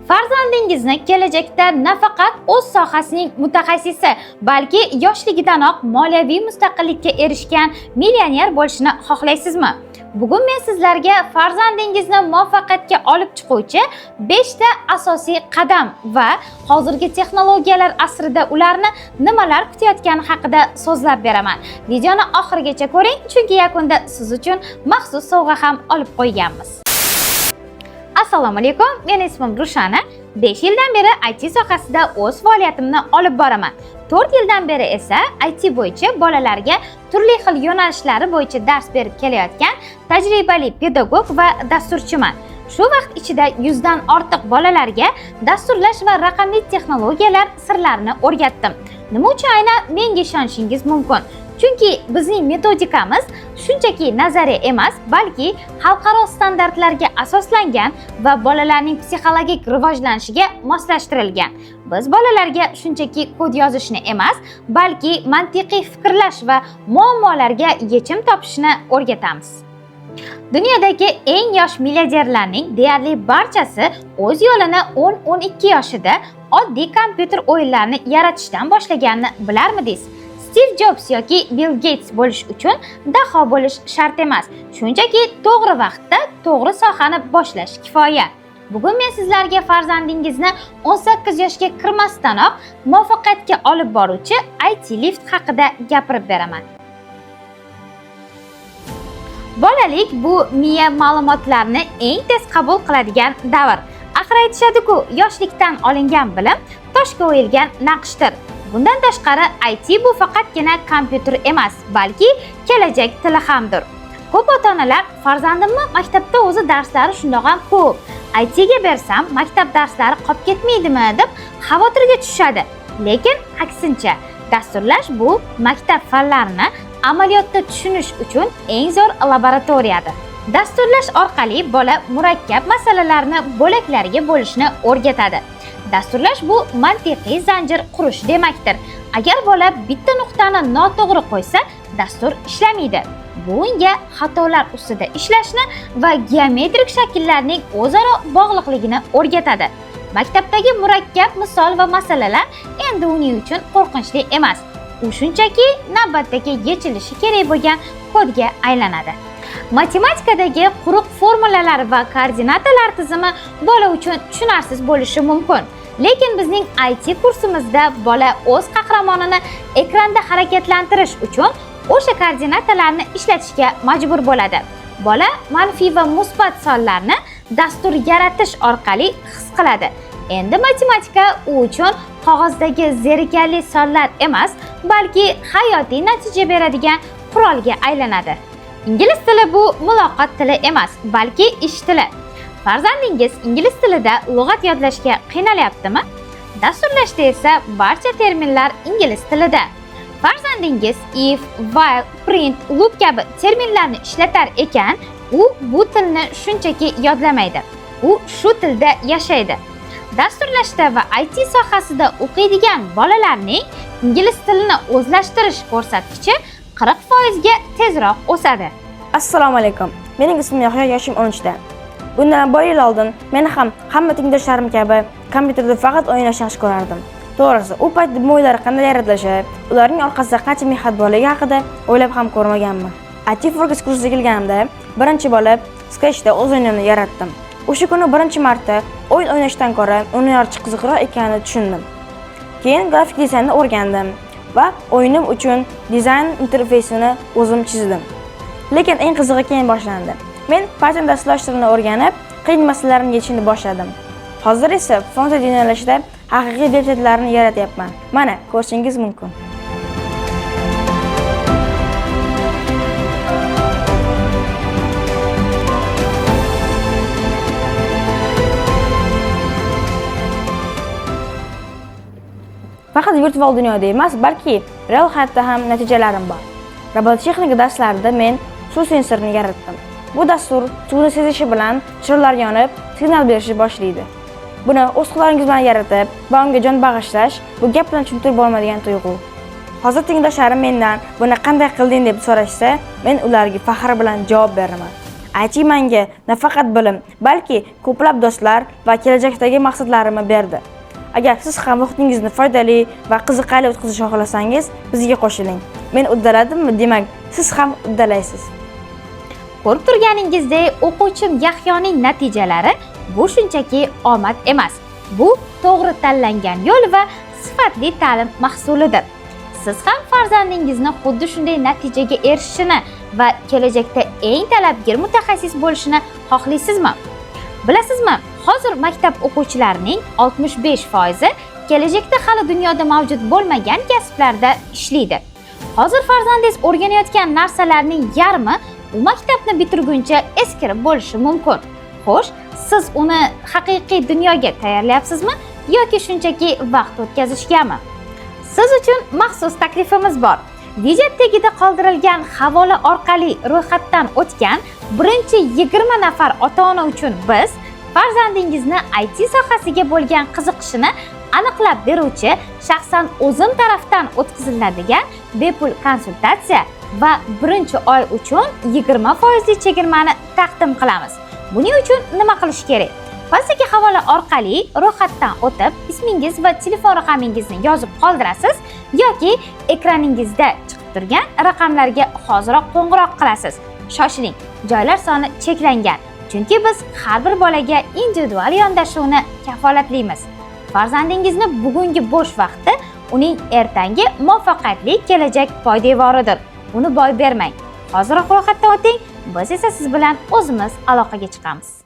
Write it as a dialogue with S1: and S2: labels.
S1: Farzandingizni kelajakda nafaqat o'z sohasining mutaxassisi, balki yoshligidanoq moliyaviy mustaqillikka erishgan millioner bo'lishini xohlaysizmi? Bugun men sizlarga farzandingizni muvaffaqiyatga olib chiquvchi 5 ta asosiy qadam va hozirgi texnologiyalar asrida ularni nimalar kutayotgani haqida so'zlab beraman. Videoni oxirigacha ko'ring, chunki yakunda siz uchun maxsus sovg'a ham olib qo'yganmiz. Assalomu alaykum, men ismim Rushana. 5 yildan beri IT sohasida o'z faoliyatimni olib boraman. 4 yildan beri esa IT bo'yicha bolalarga turli xil yo'nalishlari bo'yicha dars berib kelayotgan tajribali pedagog va dasturchiman. Shu vaqt ichida 100 dan ortiq bolalarga dasturlash va raqamli texnologiyalar sirlarini o'rgatdim. Nima uchun aynan menga ishonishingiz mumkin? Chunki bizning metodikamiz shunchaki nazariy emas, balki xalqaro standartlarga asoslangan va bolalarning psixologik rivojlanishiga moslashtirilgan. Biz bolalarga shunchaki kod yozishni emas, balki mantiqiy fikrlash va muammolarga yechim topishni o'rgatamiz. Dunyodagi eng yosh milliarderlarning deyarli barchasi o'z yo'lini 10-12 yoshida oddiy kompyuter o'yinlarini yaratishdan boshlaganini bilarmidingiz? Steve Jobs yoki Bill Gates bo'lish uchun daho bo'lish shart emas. Shunchaki to'g'ri vaqtda to'g'ri sohani boshlash kifoya. Bugun men sizlarga farzandingizni 18 yoshga kirmasdanoq muvaffaqiyatga olib boruvchi IT lift haqida gapirib beraman. Bolalik bu miya ma'lumotlarni eng tez qabul qiladigan davr. Axir aytishadi-ku, yoshlikdan olingan bilim toshga o'yilgan naqshdir. Bundan tashqari IT bu faqatgina kompyuter emas, balki kelajak tili hamdir. Ko'p ota-onalar farzandimni maktabda o'zi darslari shundoq ham ko'p, IT ga bersam maktab darslari qolib ketmaydimi deb xavotirga tushadi. Lekin aksincha, dasturlash bu maktab fanlarini amaliyotda tushunish uchun eng zo'r laboratoriyadir. Dasturlash orqali bola murakkab masalalarni bo'laklarga bo'lishni o'rgatadi. Dasturlash bu mantiqiy zanjir qurish demakdir. Agar bola bitta nuqtani noto'g'ri qo'ysa, dastur ishlamaydi. Bu unga xatolar ustida ishlashni va geometrik shakllarning o'zaro bog'liqligini o'rgatadi. Maktabdagi murakkab misol va masalalar endi uning uchun qo'rqinchli emas. U shunchaki navbatdagi yechilishi kerak bo'lgan kodga aylanadi. Matematikadagi quruq formulalar va koordinatalar tizimi bola uchun tushunarsiz bo'lishi mumkin. Lekin bizning IT kursimizda bola o'z qahramonini ekranda harakatlantirish uchun o'sha koordinatalarni ishlatishga majbur bo'ladi. Bola manfiy va musbat sonlarni dastur yaratish orqali his qiladi. Endi matematika u uchun qog'ozdagi zerikarli sonlar emas, balki hayotiy natija beradigan qurolga aylanadi. Ingliz tili bu muloqot tili emas, balki ish tili. Farzandingiz ingliz tilida lug'at yodlashga qiynalyaptimi? Dasturlashda esa barcha terminlar ingliz tilida. Farzandingiz if, while, print, loop kabi terminlarni ishlatar ekan, u bu tilni shunchaki yodlamaydi. U shu tilda yashaydi. Dasturlashda va IT sohasida o'qiydigan bolalarning ingliz tilini o'zlashtirish ko'rsatkichi 40% ga tezroq o'sadi.
S2: Assalomu alaykum. Mening ismim Yahyo, yoshim 13 da. Bundan 1 yil oldin men ham hamma tengdoshlarim kabi kompyuterda faqat o'ynashni yaxshi ko'rardim. To'g'risi, u paytda bu o'yinlar qanday yaratilishi, ularning orqasida qancha mehnat borligi haqida o'ylab ham ko'rmaganman. IT Focus kursiga kelganimda birinchi bo'lib Sketchda o'z o'yinimni yaratdim. O'sha kuni birinchi marta o'yin o'ynashdan ko'ra uni yarchi qiziqroq ekanini tushundim. Keyin grafik dizaynni o'rgandim va o'yinim uchun dizayn interfeysini o'zim chizdim. Lekin eng qizig'i keyin boshlandi. Men Python dasturlashtirishni o'rganib, qiyin masalalarni yechishni boshladim. Hozir esa front-end yo'nalishida haqiqiy veb-saytlarni yaratyapman. Mana, ko'rishingiz mumkin. Faqat virtual dunyoda emas, balki real hayotda ham natijalarim bor. Robototexnika darslarida men suv sensorini yaratdim. Bu dastur suvni sezishi bilan chiroqlar yonib, signal berishni boshlaydi. Buni o'z qo'llaringiz bilan yaratib va unga jon bag'ishlash bu gap bilan tushuntirib bo'lmaydigan tuyg'u. Hozir tengdoshlarim mendan buni qanday qilding deb so'rashsa, men ularga faxr bilan javob beraman. Aychi menga nafaqat bilim, balki ko'plab do'stlar va kelajakdagi maqsadlarimni berdi. Agar siz ham vaqtingizni foydali va qiziqarli o'tkazishni xohlasangiz, bizga qo'shiling. Men uddaladimmi, demak, siz ham uddalaysiz.
S1: Ko'rib turganingizdek, o'quvchim Yahyoning natijalari bu shunchaki omad emas. Bu to'g'ri tanlangan yo'l va sifatli ta'lim mahsulidir. Siz ham farzandingizni xuddi shunday natijaga erishishini va kelajakda eng talabgir mutaxassis bo'lishini xohlaysizmi? Bilasizmi, hozir maktab o'quvchilarining 65% kelajakda hali dunyoda mavjud bo'lmagan kasblarda ishlaydi. Hozir farzandingiz o'rganayotgan narsalarning yarmi u maktabni bitirguncha eskirib bo'lishi mumkin. Xo'sh, siz uni haqiqiy dunyoga tayyorlayapsizmi yoki shunchaki vaqt o'tkazishgami? Siz uchun maxsus taklifimiz bor. Video tagida qoldirilgan havola orqali ro'yxatdan o'tgan birinchi 20 nafar ota-ona uchun biz farzandingizni IT sohasiga bo'lgan qiziqishini aniqlab beruvchi shaxsan o'zim tarafdan o'tkaziladigan bepul konsultatsiya va birinchi oy uchun 20% chegirmani taqdim qilamiz. Buning uchun nima qilish kerak? Pastdagi havola orqali ro'yxatdan o'tib, ismingiz va telefon raqamingizni yozib qoldirasiz yoki ekraningizda chiqib turgan raqamlarga hoziroq qo'ng'iroq qilasiz. Shoshiling, joylar soni cheklangan. Chunki biz har bir bolaga individual yondashuvni kafolatlaymiz. Farzandingizni bugungi bo'sh vaqti uning ertangi muvaffaqiyatli kelajak poydevoridir. Uni boy bermang. Hoziroq ro'yxatdan o'ting, biz esa siz bilan o'zimiz aloqaga chiqamiz.